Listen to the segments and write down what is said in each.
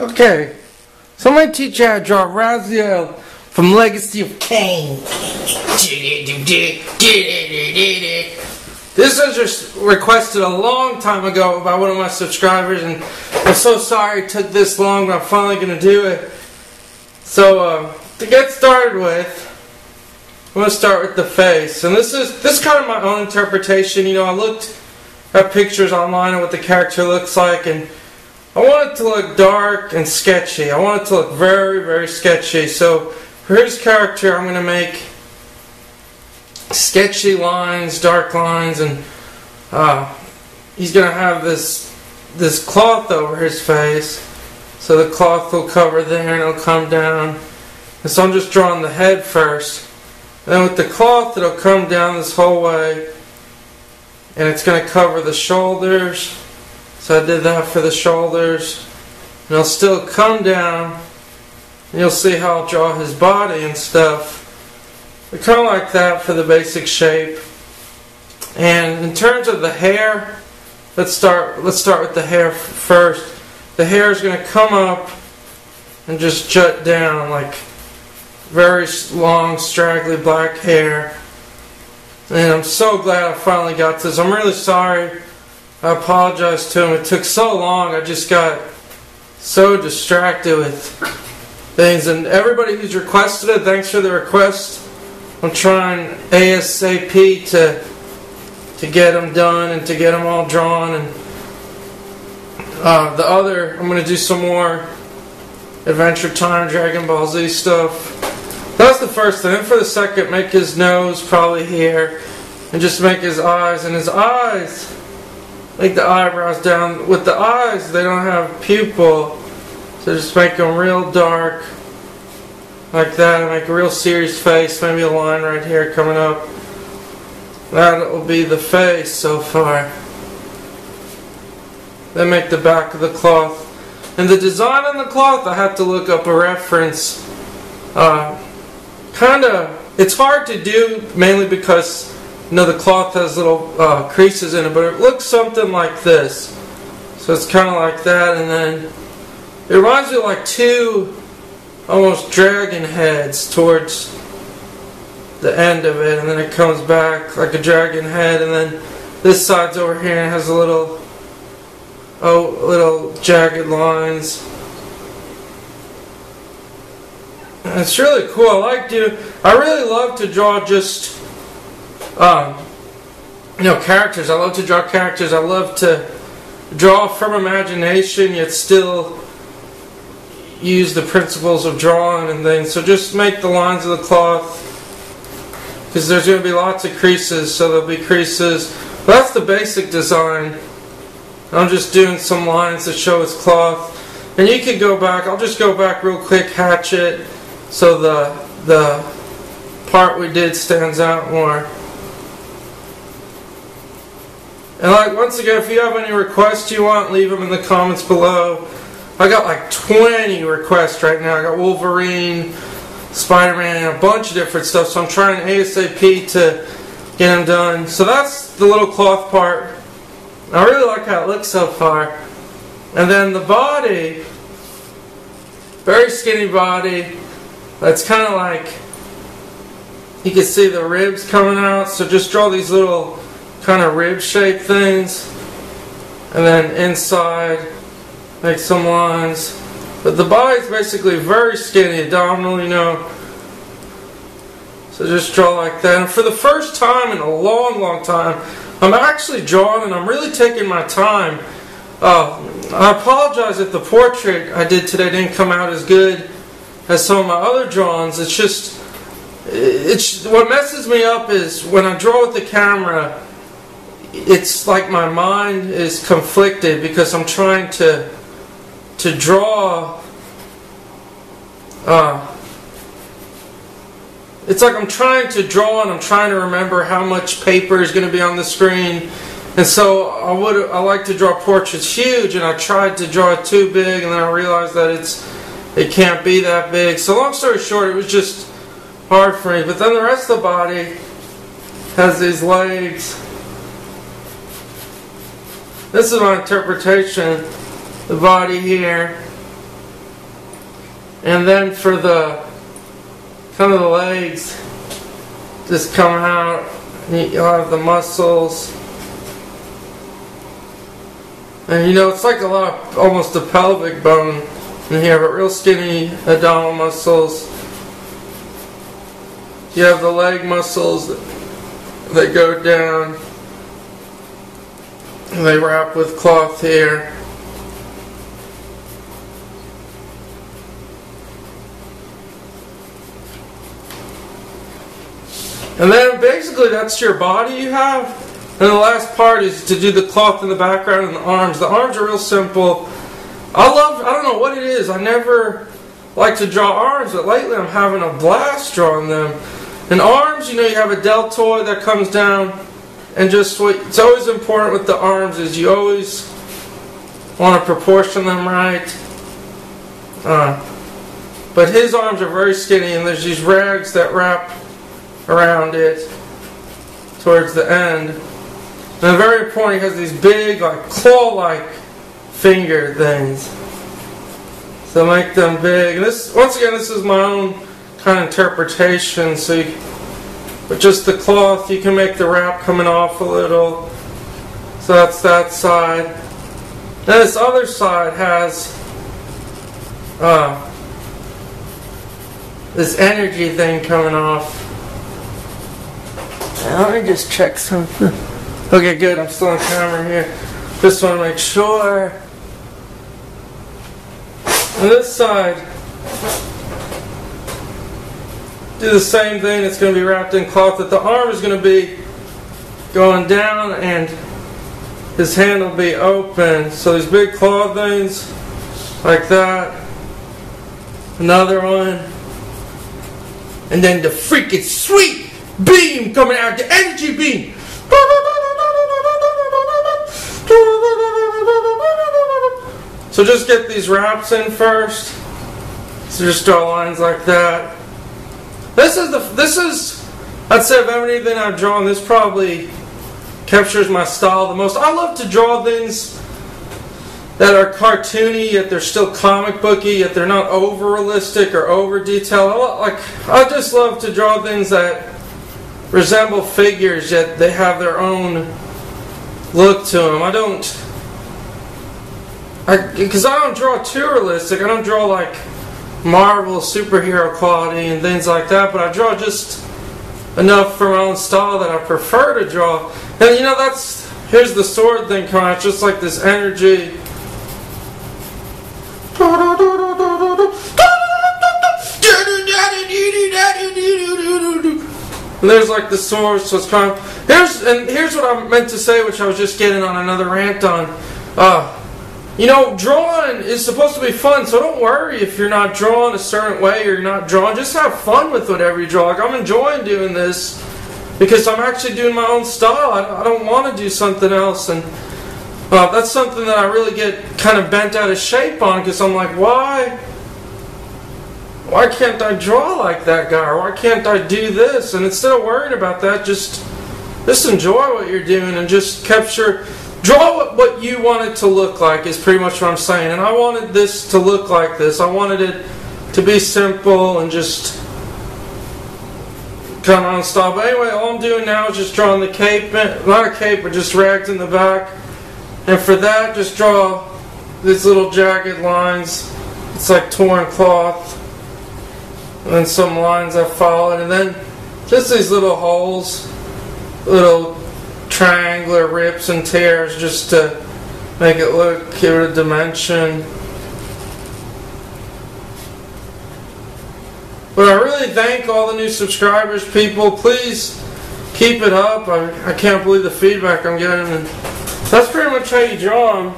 Okay, so I'm going to teach you how to draw Raziel from Legacy of Kain. This was just requested a long time ago by one of my subscribers, and I'm so sorry it took this long, but I'm finally going to do it. So, to get started with, I'm going to start with the face. And this is kind of my own interpretation. You know, I looked at pictures online of what the character looks like, and I want it to look dark and sketchy. I want it to look very, very sketchy. So for his character, I'm going to make sketchy lines, dark lines, and he's going to have this cloth over his face. So the cloth will cover there and it'll come down. And so I'm just drawing the head first. And then with the cloth, it'll come down this whole way. And it's going to cover the shoulders. So I did that for the shoulders. And it'll still come down. And you'll see how I'll draw his body and stuff. But kind of like that for the basic shape. And in terms of the hair, let's start with the hair first. The hair is going to come up and just jut down like very long, straggly black hair. And I'm so glad I finally got this. I'm really sorry. I apologize to him. It took so long. I just got so distracted with things. And everybody who's requested it, thanks for the request. I'm trying ASAP to get them done and to get them all drawn. And I'm going to do some more Adventure Time, Dragon Ball Z stuff. That's the first thing. And for the second, make his nose probably here. And just make his eyes. And his eyes, make the eyebrows down. With the eyes, they don't have pupil. So just make them real dark. Like that. Make a real serious face. Maybe a line right here coming up. That will be the face so far. Then make the back of the cloth. And the design on the cloth, I have to look up a reference. It's hard to do, mainly because, you know, the cloth has little creases in it, but it looks something like this. So it's kind of like that, and then it reminds me of like two almost dragon heads towards the end of it, and then it comes back like a dragon head, and then this side's over here and has a little jagged lines. And it's really cool. I really love to draw just characters. I love to draw characters. I love to draw from imagination, yet still use the principles of drawing and things. So just make the lines of the cloth, because there's going to be lots of creases, so there'll be creases. But that's the basic design. I'm just doing some lines to show his cloth. And you can go back. I'll just go back real quick, hatch it, so the part we did stands out more. And like, once again, if you have any requests you want, leave them in the comments below. I got like 20 requests right now. I got Wolverine, Spider-Man, and a bunch of different stuff. So I'm trying ASAP to get them done. So that's the little cloth part. I really like how it looks so far. And then the body, very skinny body. That's kind of like, you can see the ribs coming out. So just draw these little kind of rib shaped things. And then inside, make some lines. But the body's basically very skinny, abdominal, you know. So just draw like that. And for the first time in a long, long time, I'm actually drawing and I'm really taking my time. I apologize if the portrait I did today didn't come out as good as some of my other drawings. It's what messes me up is when I draw with the camera, it's like my mind is conflicted because I'm trying to draw. It's like I'm trying to draw and I'm trying to remember how much paper is going to be on the screen. And so I like to draw portraits huge, and I tried to draw it too big, and then I realized that it can't be that big. So long story short, it was just hard for me. But then the rest of the body has these legs. This is my interpretation. The body here. And then for the kind of the legs, just come out, and you'll have the muscles. And you know, it's like a lot of, almost a pelvic bone in here, but real skinny abdominal muscles. You have the leg muscles that go down, and they wrap with cloth here. And then basically that's your body you have. And the last part is to do the cloth in the background and the arms. The arms are real simple. I don't know what it is. I never like to draw arms, but lately I'm having a blast drawing them. And arms, you know, you have a deltoid that comes down, and just what it's always important with the arms is you always want to proportion them right. But his arms are very skinny, and there's these rags that wrap around it towards the end. And very important, he has these big, like claw-like finger things. So make them big. And this, once again, this is my own kind of interpretation. So with just the cloth, you can make the wrap coming off a little. So that's that side. Then this other side has this energy thing coming off. Now, let me just check something. Okay, good. I'm still on camera here. Just want to make sure. On this side, do the same thing. It's going to be wrapped in cloth. That the arm is going to be going down, and his hand will be open. So these big claw things, like that. Another one, and then the freaking sweet beam coming out, the energy beam. So just get these wraps in first. So just draw lines like that. This is I'd say of everything I've drawn, this probably captures my style the most. I love to draw things that are cartoony, yet they're still comic booky, yet they're not over realistic or over detailed. I just love to draw things that resemble figures, yet they have their own look to them. Because I don't draw too realistic. I don't draw like Marvel superhero quality and things like that, but I draw just enough for my own style that I prefer to draw. And you know, here's the sword thing coming out, just like this energy. And there's like the sword, so it's kind of, here's what I meant to say, which I was just getting on another rant on. You know, drawing is supposed to be fun, so don't worry if you're not drawing a certain way or you're not drawing. Just have fun with whatever you draw. Like, I'm enjoying doing this because I'm actually doing my own style. I don't want to do something else, and that's something that I really get kind of bent out of shape on, because I'm like, why can't I draw like that guy, or why can't I do this? And instead of worrying about that, just enjoy what you're doing and just draw what you want it to look like, is pretty much what I'm saying. And I wanted this to look like this. I wanted it to be simple and just kind of on style. But anyway, all I'm doing now is just drawing the cape, not a cape, but just rags in the back. And for that, just draw these little jagged lines. It's like torn cloth. And then some lines I followed. And then just these little holes, little triangular rips and tears, just to make it look, give it a dimension. But I really thank all the new subscribers, people. Please keep it up. I can't believe the feedback I'm getting. And that's pretty much how you draw them.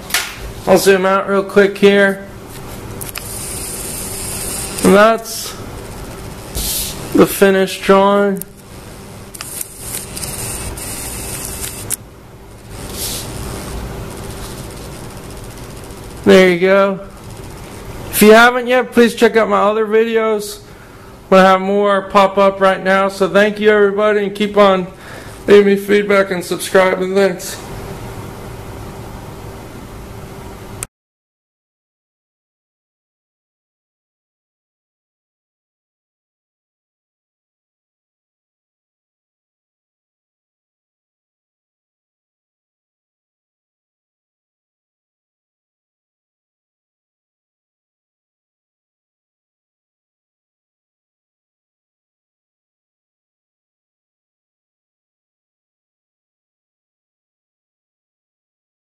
I'll zoom out real quick here. And that's the finished drawing. There you go. If you haven't yet, please check out my other videos. I'm going to have more pop up right now. So thank you, everybody, and keep on leaving me feedback and subscribing. Thanks.